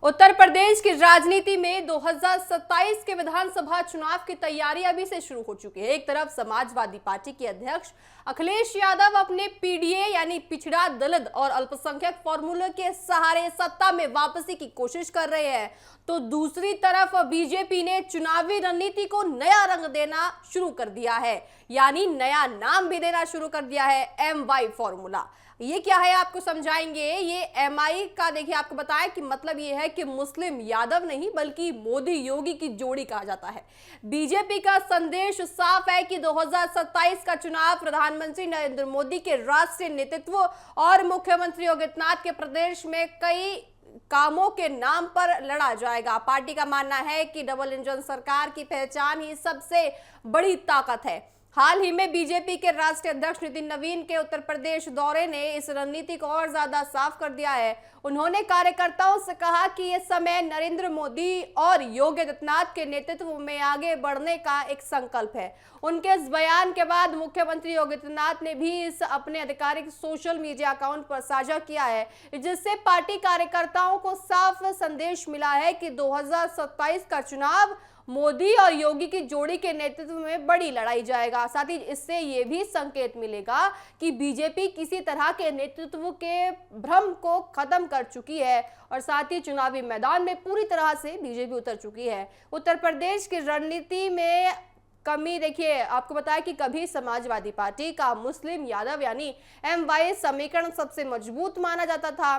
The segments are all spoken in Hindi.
उत्तर प्रदेश की राजनीति में 2027 के विधानसभा चुनाव की तैयारी अभी से शुरू हो चुकी है। एक तरफ समाजवादी पार्टी के अध्यक्ष अखिलेश यादव अपने पीडीए यानी पिछड़ा दलित और अल्पसंख्यक फॉर्मूले के सहारे सत्ता में वापसी की कोशिश कर रहे हैं, तो दूसरी तरफ बीजेपी ने चुनावी रणनीति को नया रंग देना शुरू कर दिया है, यानी नया नाम भी देना शुरू कर दिया है, MY फॉर्मूला। ये क्या है आपको समझाएंगे। ये MI का देखिए आपको बताया कि मतलब ये है कि मुस्लिम यादव नहीं बल्कि मोदी योगी की जोड़ी कहा जाता है। बीजेपी का संदेश साफ है कि 2027 का चुनाव प्रधानमंत्री नरेंद्र मोदी के राष्ट्रीय नेतृत्व और मुख्यमंत्री योगी आदित्यनाथ के प्रदेश में कई कामों के नाम पर लड़ा जाएगा। पार्टी का मानना है कि डबल इंजन सरकार की पहचान ही सबसे बड़ी ताकत है। हाल ही में बीजेपी के राष्ट्रीय अध्यक्ष नितिन नवीन के उत्तर प्रदेश दौरे ने इस रणनीति को और ज्यादा साफ कर दिया है। उन्होंने कार्यकर्ताओं से कहा कि यह समय नरेंद्र मोदी और योगी आदित्यनाथ के नेतृत्व में आगे बढ़ने का एक संकल्प है। उनके इस बयान के बाद मुख्यमंत्री योगी आदित्यनाथ ने भी इस अपने आधिकारिक सोशल मीडिया अकाउंट पर साझा किया है, जिससे पार्टी कार्यकर्ताओं को साफ संदेश मिला है कि 2027 का चुनाव मोदी और योगी की जोड़ी के नेतृत्व में बड़ी लड़ाई जाएगा। साथ ही इससे यह भी संकेत मिलेगा कि बीजेपी किसी तरह के नेतृत्व के भ्रम को खत्म कर चुकी है और साथ ही चुनावी मैदान में पूरी तरह से बीजेपी उतर चुकी है। उत्तर प्रदेश की रणनीति में कमी देखिए आपको बताया कि कभी समाजवादी पार्टी का मुस्लिम यादव यानी MY समीकरण सबसे मजबूत माना जाता था।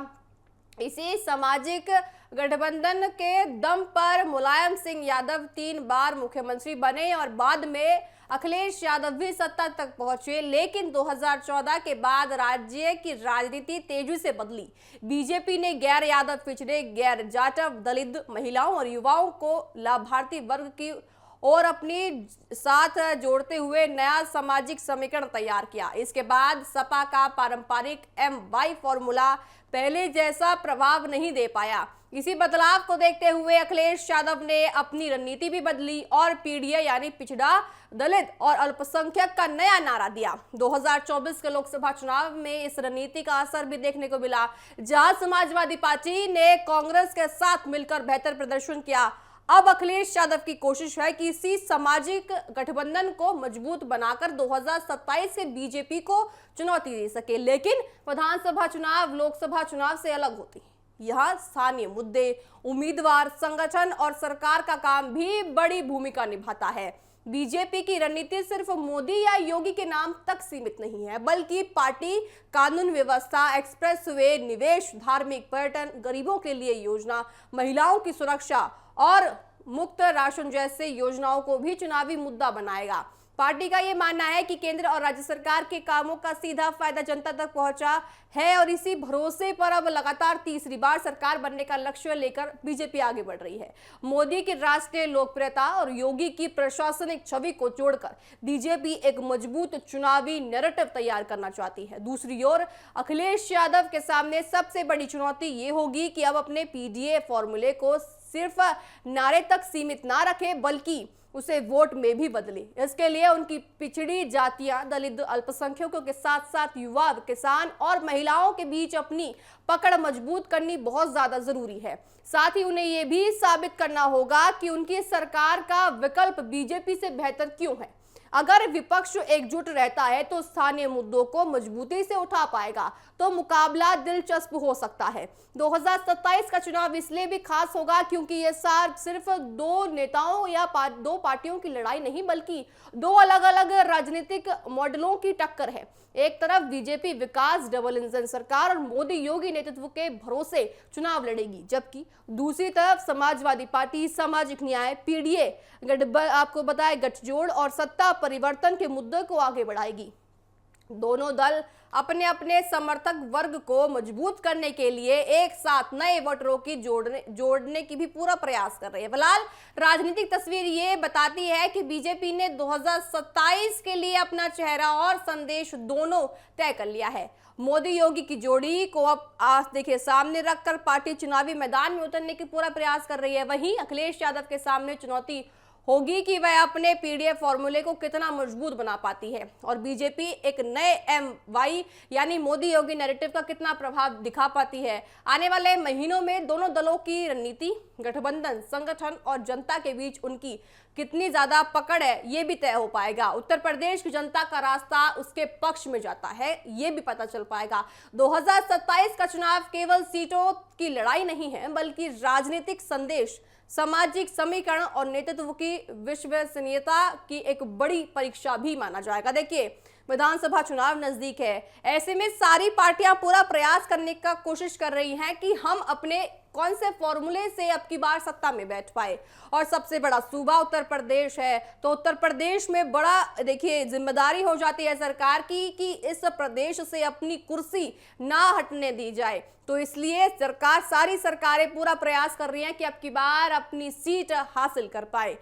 इसी सामाजिक गठबंधन के दम पर मुलायम सिंह यादव 3 बार मुख्यमंत्री बने और बाद में अखिलेश यादव भी सत्ता तक पहुंचे, लेकिन 2014 के बाद राज्य की राजनीति तेजी से बदली। बीजेपी ने गैर यादव पिछड़े, गैर जाटव, दलित, महिलाओं और युवाओं को लाभार्थी वर्ग की और अपनी साथ जोड़ते हुए नया सामाजिक समीकरण तैयार किया। इसके बाद सपा का पारंपरिक MY फॉर्मूला पहले जैसा प्रभाव नहीं दे पाया। इसी बदलाव को देखते हुए अखिलेश यादव ने अपनी रणनीति भी बदली और पीडीए यानी पिछड़ा, दलित और अल्पसंख्यक का नया नारा दिया। 2024 के लोकसभा चुनाव में इस रणनीति का असर भी देखने को मिला, जहां समाजवादी पार्टी ने कांग्रेस के साथ मिलकर बेहतर प्रदर्शन किया। अब अखिलेश यादव की कोशिश है कि इसी सामाजिक गठबंधन को मजबूत बनाकर 2027 से बीजेपी को चुनौती दे सके, लेकिन विधानसभा चुनाव लोकसभा चुनाव से अलग होती है। यहाँ स्थानीय मुद्दे, उम्मीदवार, संगठन और सरकार का काम भी बड़ी भूमिका निभाता है। बीजेपी की रणनीति सिर्फ मोदी या योगी के नाम तक सीमित नहीं है, बल्कि पार्टी कानून व्यवस्था, एक्सप्रेसवे, निवेश, धार्मिक पर्यटन, गरीबों के लिए योजना, महिलाओं की सुरक्षा और मुफ्त राशन जैसे योजनाओं को भी चुनावी मुद्दा बनाएगा। पार्टी का यह मानना है कि केंद्र और राज्य सरकार के कामों का सीधा फायदा जनता तक पहुंचा है और इसी भरोसे पर अब लगातार तीसरी बार सरकार बनने का लक्ष्य लेकर बीजेपी आगे बढ़ रही है। मोदी की राष्ट्रीय लोकप्रियता और योगी की प्रशासनिक छवि को जोड़कर बीजेपी एक मजबूत चुनावी नैरेटिव तैयार करना चाहती है। दूसरी ओर अखिलेश यादव के सामने सबसे बड़ी चुनौती ये होगी कि अब अपने पीडीए फॉर्मूले को सिर्फ नारे तक सीमित ना रखे, बल्कि उसे वोट में भी बदले। इसके लिए उनकी पिछड़ी जातियां, दलित, अल्पसंख्यकों के साथ साथ युवा, किसान और महिलाओं के बीच अपनी पकड़ मजबूत करनी बहुत ज्यादा जरूरी है। साथ ही उन्हें यह भी साबित करना होगा कि उनकी सरकार का विकल्प बीजेपी से बेहतर क्यों है। अगर विपक्ष एकजुट रहता है तो स्थानीय मुद्दों को मजबूती से उठा पाएगा, तो मुकाबला दिलचस्प हो सकता है। 2027 का चुनाव इसलिए भी खास होगा क्योंकि यह सिर्फ दो नेताओं या दो पार्टियों की लड़ाई नहीं, बल्कि दो अलग अलग राजनीतिक मॉडलों की टक्कर है। एक तरफ बीजेपी विकास, डबल इंजन सरकार और मोदी योगी नेतृत्व के भरोसे चुनाव लड़ेगी, जबकि दूसरी तरफ समाजवादी पार्टी सामाजिक न्याय, पीडीए आपको बताए गठजोड़ और सत्ता परिवर्तन के मुद्दे को आगे बढ़ाएगी। दोनों दल अपने अपने समर्थक वर्ग को मजबूत करने के लिए एक साथ नए वोटरों की जोड़ने की भी पूरा प्रयास कर रहे हैं। फिलहाल राजनीतिक तस्वीर ये बताती है कि बीजेपी ने 2027 के लिए अपना चेहरा और संदेश दोनों तय कर लिया है। मोदी योगी की जोड़ी को अब आज देखिए सामने रखकर पार्टी चुनावी मैदान में उतरने की पूरा प्रयास कर रही है। वहीं अखिलेश यादव के सामने चुनौती होगी कि वह अपने पीडीए फॉर्मूले को कितना मजबूत बना पाती है और बीजेपी एक नए MY यानी मोदी योगी नैरेटिव का कितना प्रभाव दिखा पाती है। आने वाले महीनों में दोनों दलों की रणनीति, गठबंधन, संगठन और जनता के बीच उनकी कितनी ज्यादा पकड़ है, ये भी तय हो पाएगा। उत्तर प्रदेश की जनता का रास्ता उसके पक्ष में जाता है, ये भी पता चल पाएगा। 2027 का चुनाव केवल सीटों की लड़ाई नहीं है, बल्कि राजनीतिक संदेश, सामाजिक समीकरण और नेतृत्व की विश्वसनीयता की एक बड़ी परीक्षा भी माना जाएगा। देखिए, विधानसभा चुनाव नजदीक है, ऐसे में सारी पार्टियां पूरा प्रयास करने का कोशिश कर रही हैं कि हम अपने कौन से फॉर्मूले से अब की बार सत्ता में बैठ पाए। और सबसे बड़ा सूबा उत्तर प्रदेश है, तो उत्तर प्रदेश में बड़ा देखिए जिम्मेदारी हो जाती है सरकार की कि इस प्रदेश से अपनी कुर्सी ना हटने दी जाए। तो इसलिए सारी सरकारें पूरा प्रयास कर रही हैं कि अब की बार अपनी सीट हासिल कर पाए।